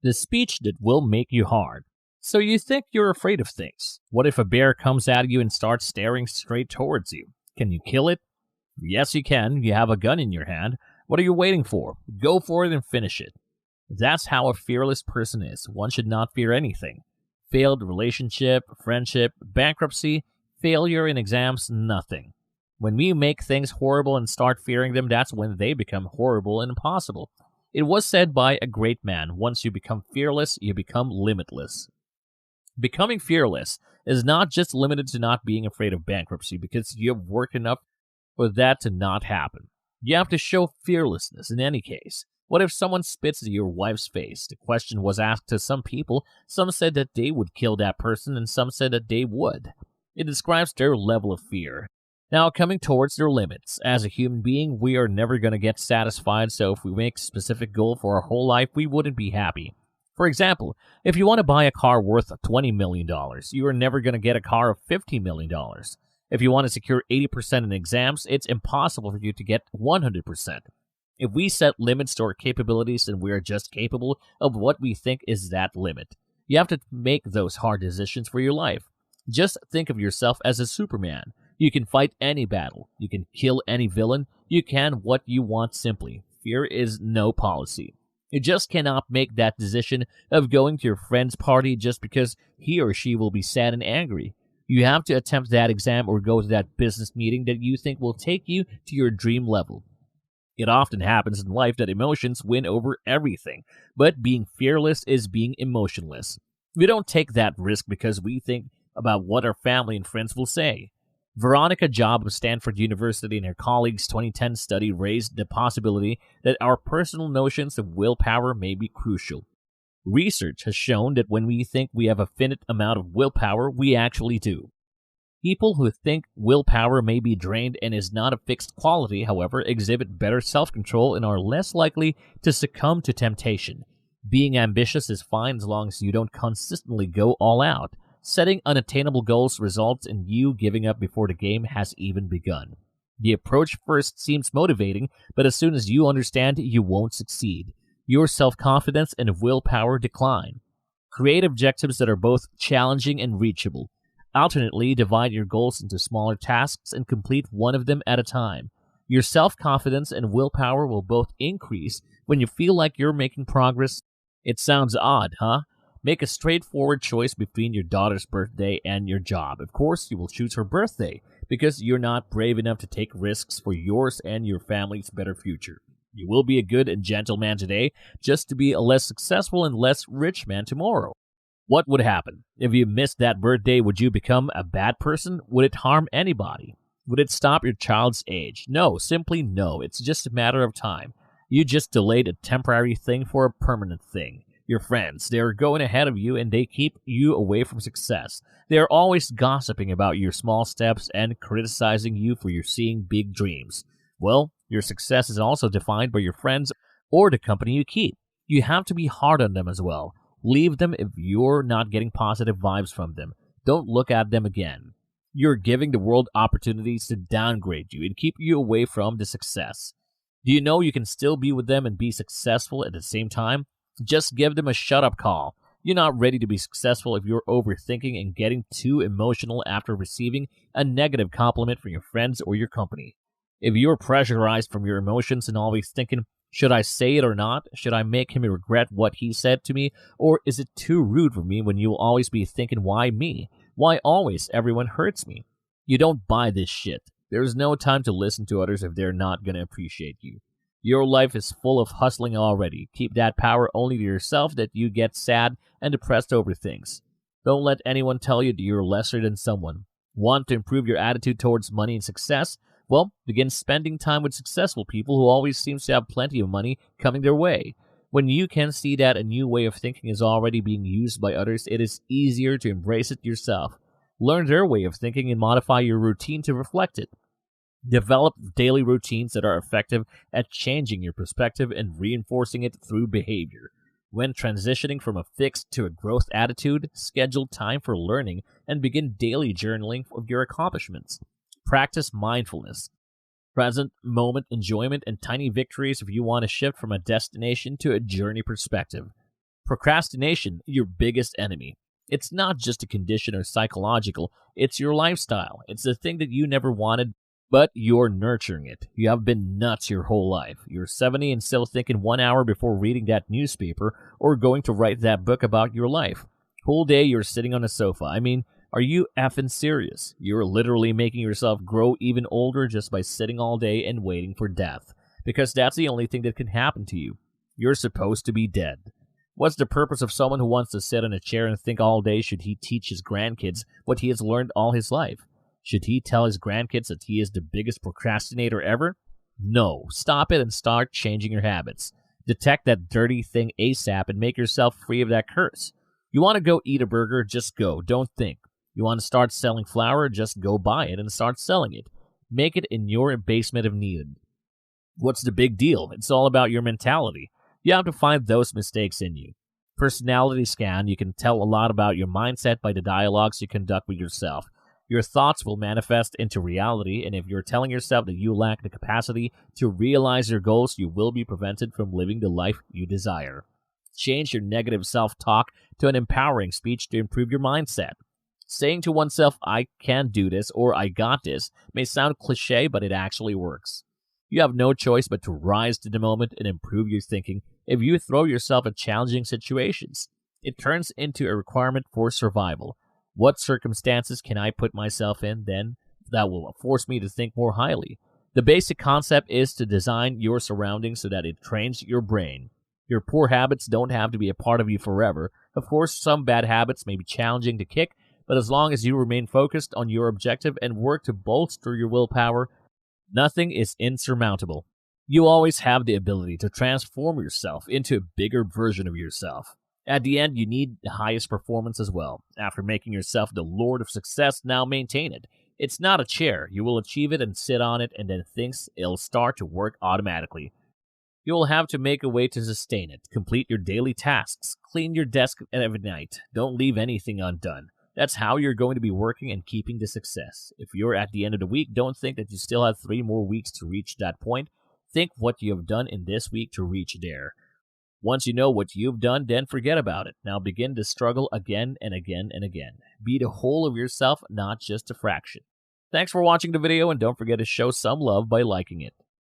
The speech that will make you hard. So you think you're afraid of things. What if a bear comes at you and starts staring straight towards you? Can you kill it? Yes, you can. You have a gun in your hand. What are you waiting for? Go for it and finish it. That's how a fearless person is. One should not fear anything. Failed relationship, friendship, bankruptcy, failure in exams, nothing. When we make things horrible and start fearing them, that's when they become horrible and impossible. It was said by a great man, once you become fearless, you become limitless. Becoming fearless is not just limited to not being afraid of bankruptcy because you have worked enough for that to not happen. You have to show fearlessness in any case. What if someone spits at your wife's face? The question was asked to some people. Some said that they would kill that person, and some said that they would. It describes their level of fear. Now, coming towards their limits. As a human being, we are never going to get satisfied, so if we make a specific goal for our whole life, we wouldn't be happy. For example, if you want to buy a car worth $20 million, you are never going to get a car of $50 million. If you want to secure 80% in exams, it's impossible for you to get 100%. If we set limits to our capabilities, then we are just capable of what we think is that limit. You have to make those hard decisions for your life. Just think of yourself as a Superman. You can fight any battle. You can kill any villain. You can what you want simply. Fear is no policy. You just cannot make that decision of going to your friend's party just because he or she will be sad and angry. You have to attempt that exam or go to that business meeting that you think will take you to your dream level. It often happens in life that emotions win over everything, but being fearless is being emotionless. We don't take that risk because we think about what our family and friends will say. Veronica Job of Stanford University and her colleagues' 2010 study raised the possibility that our personal notions of willpower may be crucial. Research has shown that when we think we have a finite amount of willpower, we actually do. People who think willpower may be drained and is not a fixed quality, however, exhibit better self-control and are less likely to succumb to temptation. Being ambitious is fine as long as you don't consistently go all out. Setting unattainable goals results in you giving up before the game has even begun. The approach first seems motivating, but as soon as you understand, you won't succeed. Your self-confidence and willpower decline. Create objectives that are both challenging and reachable. Alternately, divide your goals into smaller tasks and complete one of them at a time. Your self-confidence and willpower will both increase when you feel like you're making progress. It sounds odd, huh? Make a straightforward choice between your daughter's birthday and your job. Of course, you will choose her birthday because you're not brave enough to take risks for yours and your family's better future. You will be a good and gentle man today just to be a less successful and less rich man tomorrow. What would happen? If you missed that birthday, would you become a bad person? Would it harm anybody? Would it stop your child's age? No, simply no. It's just a matter of time. You just delayed a temporary thing for a permanent thing. Your friends, they are going ahead of you and they keep you away from success. They are always gossiping about your small steps and criticizing you for your seeing big dreams. Well, your success is also defined by your friends or the company you keep. You have to be hard on them as well. Leave them if you're not getting positive vibes from them. Don't look at them again. You're giving the world opportunities to downgrade you and keep you away from the success. Do you know you can still be with them and be successful at the same time? Just give them a shut-up call. You're not ready to be successful if you're overthinking and getting too emotional after receiving a negative compliment from your friends or your company. If you're pressurized from your emotions and always thinking, should I say it or not? Should I make him regret what he said to me? Or is it too rude for me when you'll always be thinking, why me? Why always everyone hurts me? You don't buy this shit. There's no time to listen to others if they're not going to appreciate you. Your life is full of hustling already. Keep that power only to yourself that you get sad and depressed over things. Don't let anyone tell you that you're lesser than someone. Want to improve your attitude towards money and success? Well, begin spending time with successful people who always seem to have plenty of money coming their way. When you can see that a new way of thinking is already being used by others, it is easier to embrace it yourself. Learn their way of thinking and modify your routine to reflect it. Develop daily routines that are effective at changing your perspective and reinforcing it through behavior. When transitioning from a fixed to a growth attitude, schedule time for learning and begin daily journaling of your accomplishments. Practice mindfulness, present moment enjoyment, and tiny victories if you want to shift from a destination to a journey perspective. Procrastination, your biggest enemy. It's not just a condition or psychological, it's your lifestyle. It's the thing that you never wanted, but you're nurturing it. You have been nuts your whole life. You're 70 and still thinking 1 hour before reading that newspaper or going to write that book about your life. Whole day you're sitting on a sofa. I mean, are you effing serious? You're literally making yourself grow even older just by sitting all day and waiting for death. Because that's the only thing that can happen to you. You're supposed to be dead. What's the purpose of someone who wants to sit in a chair and think all day? Should he teach his grandkids what he has learned all his life? Should he tell his grandkids that he is the biggest procrastinator ever? No. Stop it and start changing your habits. Detect that dirty thing ASAP and make yourself free of that curse. You want to go eat a burger? Just go. Don't think. You want to start selling flour? Just go buy it and start selling it. Make it in your basement if needed. What's the big deal? It's all about your mentality. You have to find those mistakes in you. Personality scan, you can tell a lot about your mindset by the dialogues you conduct with yourself. Your thoughts will manifest into reality, and if you're telling yourself that you lack the capacity to realize your goals, you will be prevented from living the life you desire. Change your negative self-talk to an empowering speech to improve your mindset. Saying to oneself, I can do this or I got this, may sound cliche, but it actually works. You have no choice but to rise to the moment and improve your thinking if you throw yourself at challenging situations. It turns into a requirement for survival. What circumstances can I put myself in then that will force me to think more highly? The basic concept is to design your surroundings so that it trains your brain. Your poor habits don't have to be a part of you forever. Of course, some bad habits may be challenging to kick, but as long as you remain focused on your objective and work to bolster your willpower, nothing is insurmountable. You always have the ability to transform yourself into a bigger version of yourself. At the end, you need the highest performance as well. After making yourself the lord of success, now maintain it. It's not a chair. You will achieve it and sit on it, and then things will start to work automatically. You will have to make a way to sustain it. Complete your daily tasks. Clean your desk every night. Don't leave anything undone. That's how you're going to be working and keeping the success. If you're at the end of the week, don't think that you still have 3 more weeks to reach that point. Think what you have done in this week to reach there. Once you know what you've done, then forget about it. Now begin to struggle again and again and again. Be the whole of yourself, not just a fraction. Thanks for watching the video, and don't forget to show some love by liking it.